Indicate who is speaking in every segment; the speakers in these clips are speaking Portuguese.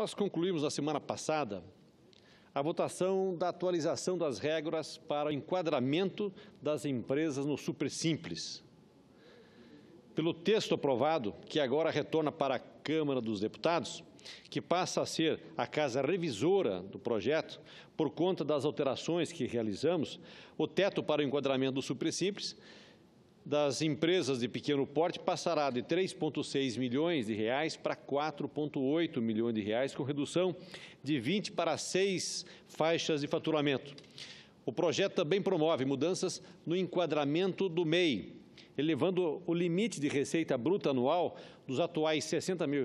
Speaker 1: Nós concluímos na semana passada a votação da atualização das regras para o enquadramento das empresas no Supersimples. Pelo texto aprovado, que agora retorna para a Câmara dos Deputados, que passa a ser a casa revisora do projeto, por conta das alterações que realizamos, o teto para o enquadramento do Supersimples das empresas de pequeno porte passará de 3,6 milhões de reais para 4,8 milhões de reais, com redução de 20 para 6 faixas de faturamento. O projeto também promove mudanças no enquadramento do MEI, elevando o limite de receita bruta anual dos atuais R$ 60 mil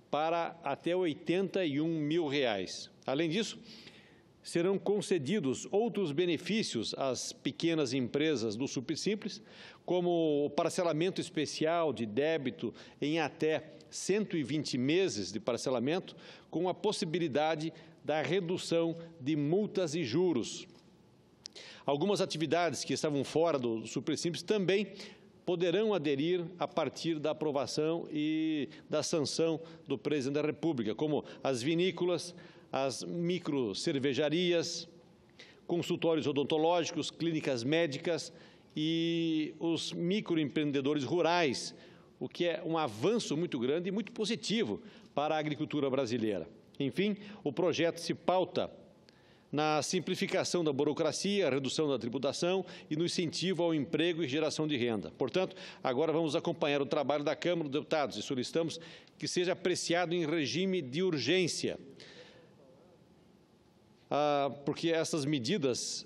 Speaker 1: para até R$ 81 mil. Além disso, serão concedidos outros benefícios às pequenas empresas do Supersimples, como o parcelamento especial de débito em até 120 meses de parcelamento, com a possibilidade da redução de multas e juros. Algumas atividades que estavam fora do Supersimples também poderão aderir a partir da aprovação e da sanção do Presidente da República, como as vinícolas, as microcervejarias, consultórios odontológicos, clínicas médicas e os microempreendedores rurais, o que é um avanço muito grande e muito positivo para a agricultura brasileira. Enfim, o projeto se pauta na simplificação da burocracia, a redução da tributação e no incentivo ao emprego e geração de renda. Portanto, agora vamos acompanhar o trabalho da Câmara dos Deputados e solicitamos que seja apreciado em regime de urgência, para que essas medidas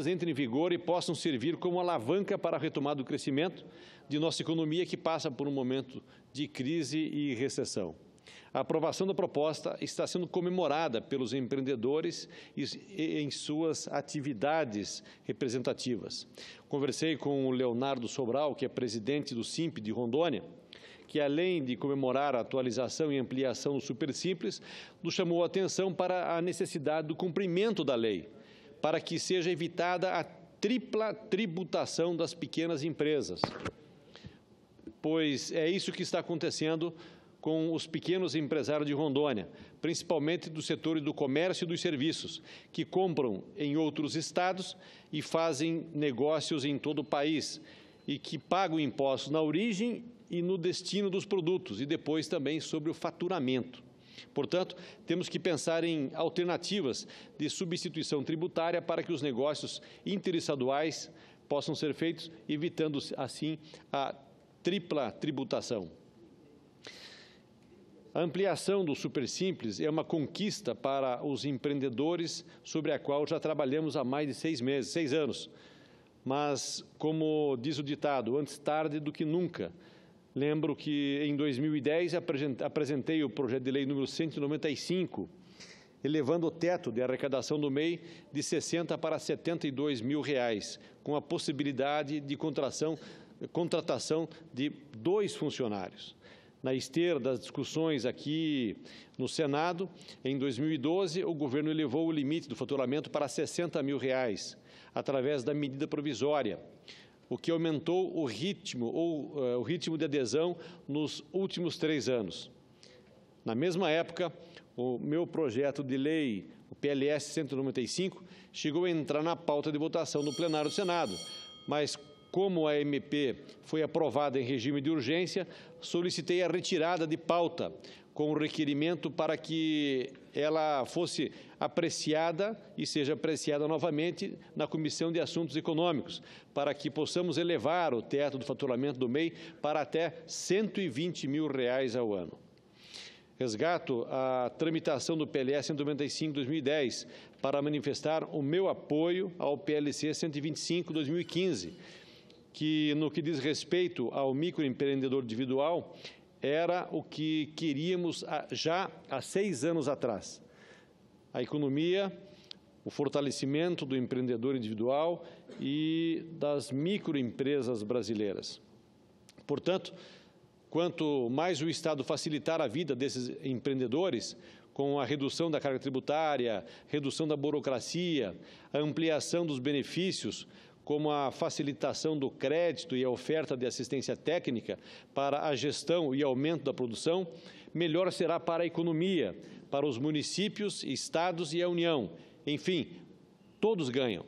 Speaker 1: entrem em vigor e possam servir como alavanca para a retomada do crescimento de nossa economia, que passa por um momento de crise e recessão. A aprovação da proposta está sendo comemorada pelos empreendedores em suas atividades representativas. Conversei com o Leonardo Sobral, que é presidente do SIMP de Rondônia, que, além de comemorar a atualização e ampliação do Supersimples, nos chamou a atenção para a necessidade do cumprimento da lei, para que seja evitada a tripla tributação das pequenas empresas, pois é isso que está acontecendo com os pequenos empresários de Rondônia, principalmente do setor do comércio e dos serviços, que compram em outros estados e fazem negócios em todo o país, e que pagam impostos na origem e no destino dos produtos, e depois também sobre o faturamento. Portanto, temos que pensar em alternativas de substituição tributária para que os negócios interestaduais possam ser feitos, evitando assim a tripla tributação. A ampliação do Supersimples é uma conquista para os empreendedores, sobre a qual já trabalhamos há mais de 6 anos. Mas, como diz o ditado, antes tarde do que nunca. Lembro que em 2010 apresentei o projeto de lei número 195, elevando o teto de arrecadação do MEI de 60 para 72 mil reais, com a possibilidade de contratação de 2 funcionários. Na esteira das discussões aqui no Senado, em 2012, o governo elevou o limite do faturamento para 60 mil reais, através da medida provisória, o que aumentou o ritmo de adesão nos últimos 3 anos. Na mesma época, o meu projeto de lei, o PLS 195, chegou a entrar na pauta de votação no plenário do Senado, mas como a MP foi aprovada em regime de urgência, solicitei a retirada de pauta, com o requerimento para que ela fosse apreciada e seja apreciada novamente na Comissão de Assuntos Econômicos, para que possamos elevar o teto do faturamento do MEI para até R$ 120 mil ao ano. Resgato a tramitação do PLS 195/2010 para manifestar o meu apoio ao PLC 125/2015, que, no que diz respeito ao microempreendedor individual, era o que queríamos já há 6 anos atrás. A economia, o fortalecimento do empreendedor individual e das microempresas brasileiras. Portanto, quanto mais o Estado facilitar a vida desses empreendedores, com a redução da carga tributária, redução da burocracia, a ampliação dos benefícios, como a facilitação do crédito e a oferta de assistência técnica para a gestão e aumento da produção, melhor será para a economia, para os municípios, estados e a União. Enfim, todos ganham.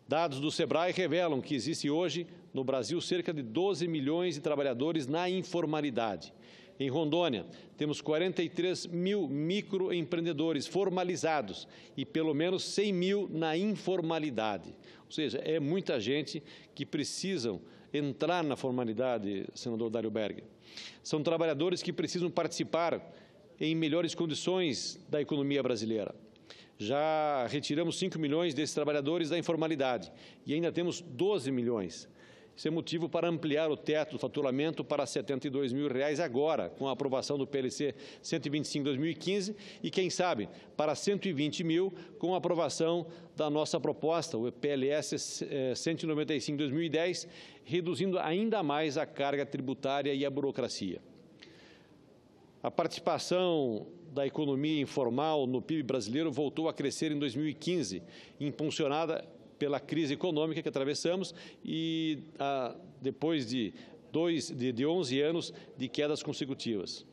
Speaker 1: Dados do SEBRAE revelam que existe hoje, no Brasil, cerca de 12 milhões de trabalhadores na informalidade. Em Rondônia, temos 43 mil microempreendedores formalizados e pelo menos 100 mil na informalidade. Ou seja, é muita gente que precisam entrar na formalidade, senador Dário Berger. São trabalhadores que precisam participar em melhores condições da economia brasileira. Já retiramos 5 milhões desses trabalhadores da informalidade e ainda temos 12 milhões. Isso é motivo para ampliar o teto do faturamento para R$ 72 mil agora, com a aprovação do PLC 125/2015 e, quem sabe, para 120 mil com a aprovação da nossa proposta, o PLS 195/2010, reduzindo ainda mais a carga tributária e a burocracia. A participação da economia informal no PIB brasileiro voltou a crescer em 2015, impulsionada pela crise econômica que atravessamos e depois de 11 anos de quedas consecutivas.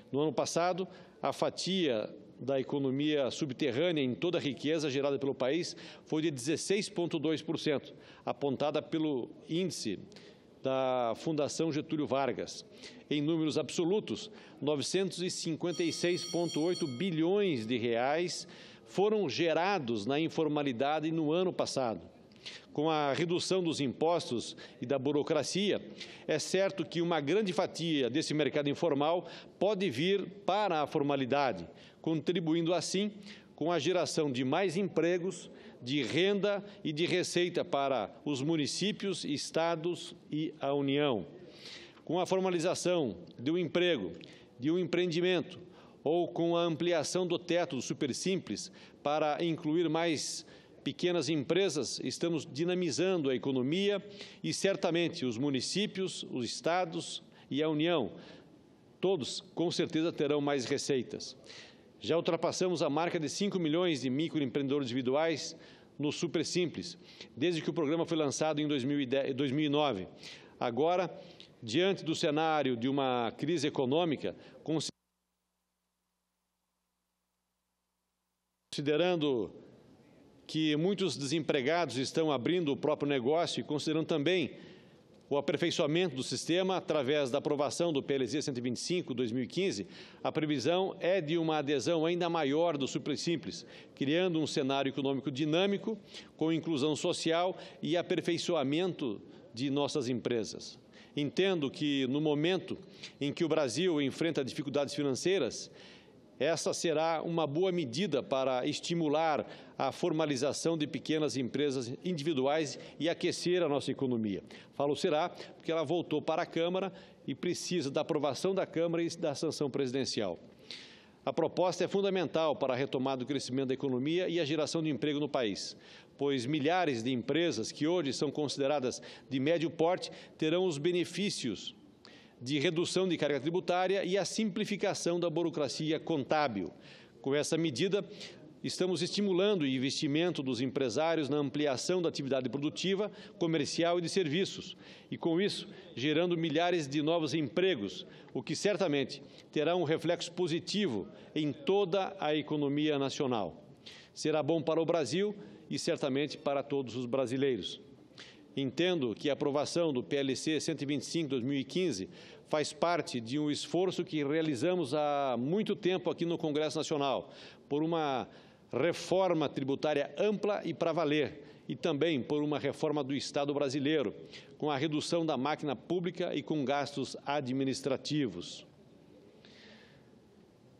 Speaker 1: No ano passado, a fatia da economia subterrânea em toda a riqueza gerada pelo país foi de 16,2%, apontada pelo índice da Fundação Getúlio Vargas. Em números absolutos, 956,8 bilhões de reais foram gerados na informalidade no ano passado. Com a redução dos impostos e da burocracia, é certo que uma grande fatia desse mercado informal pode vir para a formalidade, contribuindo assim com a geração de mais empregos, de renda e de receita para os municípios, estados e a União. Com a formalização do emprego, de um empreendimento, ou com a ampliação do teto do Supersimples para incluir mais pequenas empresas, estamos dinamizando a economia e, certamente, os municípios, os estados e a União, todos, com certeza, terão mais receitas. Já ultrapassamos a marca de 5 milhões de microempreendedores individuais no Supersimples, desde que o programa foi lançado em 2009. Agora, diante do cenário de uma crise econômica, considerando que muitos desempregados estão abrindo o próprio negócio e considerando também o aperfeiçoamento do sistema através da aprovação do PLC 125/2015, a previsão é de uma adesão ainda maior do Supersimples, criando um cenário econômico dinâmico, com inclusão social e aperfeiçoamento de nossas empresas. Entendo que, no momento em que o Brasil enfrenta dificuldades financeiras, essa será uma boa medida para estimular a formalização de pequenas empresas individuais e aquecer a nossa economia. Falo será porque ela voltou para a Câmara e precisa da aprovação da Câmara e da sanção presidencial. A proposta é fundamental para a retomada do crescimento da economia e a geração de emprego no país, pois milhares de empresas que hoje são consideradas de médio porte terão os benefícios de redução de carga tributária e a simplificação da burocracia contábil. Com essa medida, estamos estimulando o investimento dos empresários na ampliação da atividade produtiva, comercial e de serviços, e com isso, gerando milhares de novos empregos, o que certamente terá um reflexo positivo em toda a economia nacional. Será bom para o Brasil e certamente para todos os brasileiros. Entendo que a aprovação do PLC 125/2015 faz parte de um esforço que realizamos há muito tempo aqui no Congresso Nacional, por uma reforma tributária ampla e para valer, e também por uma reforma do Estado brasileiro, com a redução da máquina pública e com gastos administrativos.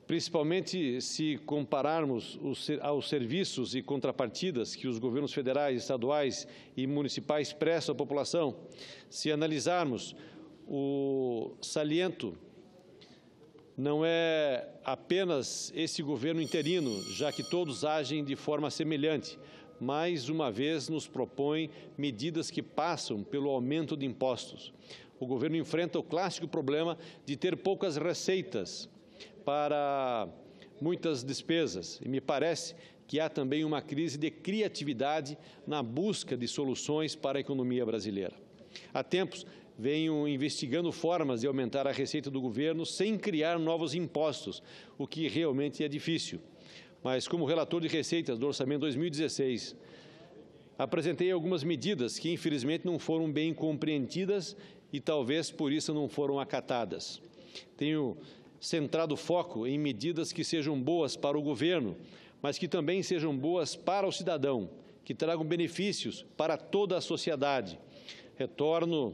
Speaker 1: Principalmente se compararmos aos serviços e contrapartidas que os governos federais, estaduais e municipais prestam à população, se analisarmos o saliento, não é apenas esse governo interino, já que todos agem de forma semelhante, mais uma vez nos propõe medidas que passam pelo aumento de impostos. O governo enfrenta o clássico problema de ter poucas receitas para muitas despesas e me parece que há também uma crise de criatividade na busca de soluções para a economia brasileira. Há tempos, venho investigando formas de aumentar a receita do governo sem criar novos impostos, o que realmente é difícil. Mas, como relator de receitas do Orçamento 2016, apresentei algumas medidas que, infelizmente, não foram bem compreendidas e talvez por isso não foram acatadas. Tenho centrado o foco em medidas que sejam boas para o governo, mas que também sejam boas para o cidadão, que tragam benefícios para toda a sociedade. Retorno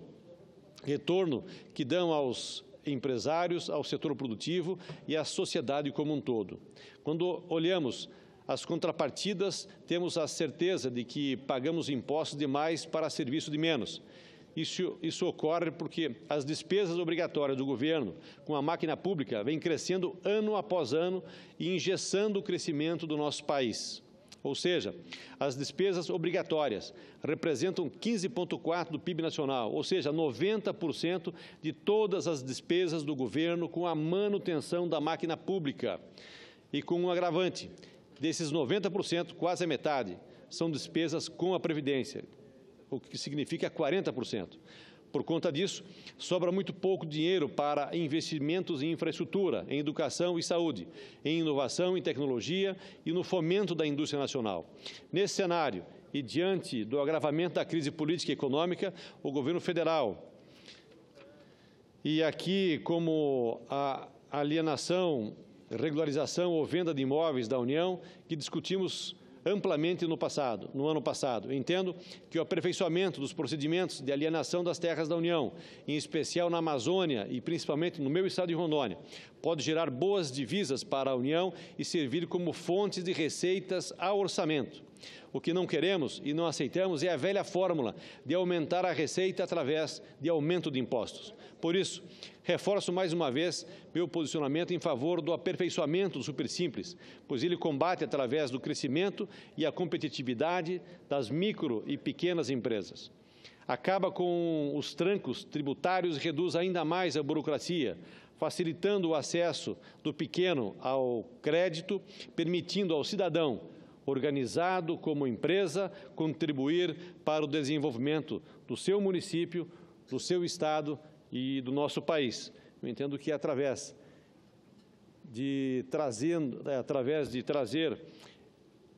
Speaker 1: que dão aos empresários, ao setor produtivo e à sociedade como um todo. Quando olhamos as contrapartidas, temos a certeza de que pagamos impostos demais para serviço de menos. Isso ocorre porque as despesas obrigatórias do governo com a máquina pública vêm crescendo ano após ano e engessando o crescimento do nosso país. Ou seja, as despesas obrigatórias representam 15,4% do PIB nacional, ou seja, 90% de todas as despesas do governo com a manutenção da máquina pública. E com um agravante, desses 90%, quase a metade, são despesas com a Previdência, o que significa 40%. Por conta disso, sobra muito pouco dinheiro para investimentos em infraestrutura, em educação e saúde, em inovação e tecnologia e no fomento da indústria nacional. Nesse cenário, e diante do agravamento da crise política e econômica, o governo federal, e aqui como a alienação, regularização ou venda de imóveis da União, que discutimos amplamente no ano passado. Entendo que o aperfeiçoamento dos procedimentos de alienação das terras da União, em especial na Amazônia e principalmente no meu estado de Rondônia, pode gerar boas divisas para a União e servir como fontes de receitas ao orçamento. O que não queremos e não aceitamos é a velha fórmula de aumentar a receita através de aumento de impostos. Por isso, reforço mais uma vez meu posicionamento em favor do aperfeiçoamento do Supersimples, pois ele combate através do crescimento e a competitividade das micro e pequenas empresas. Acaba com os trancos tributários e reduz ainda mais a burocracia, facilitando o acesso do pequeno ao crédito, permitindo ao cidadão organizado como empresa, contribuir para o desenvolvimento do seu município, do seu estado e do nosso país. Eu entendo que através de trazer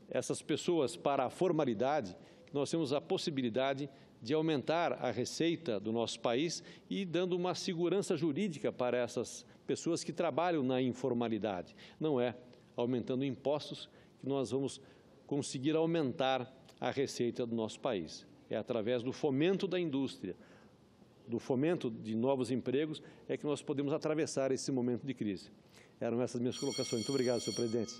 Speaker 1: essas pessoas para a formalidade, nós temos a possibilidade de aumentar a receita do nosso país e dando uma segurança jurídica para essas pessoas que trabalham na informalidade. Não é aumentando impostos que nós vamos conseguir aumentar a receita do nosso país. É através do fomento da indústria, do fomento de novos empregos, é que nós podemos atravessar esse momento de crise. Eram essas minhas colocações. Muito obrigado, senhor presidente.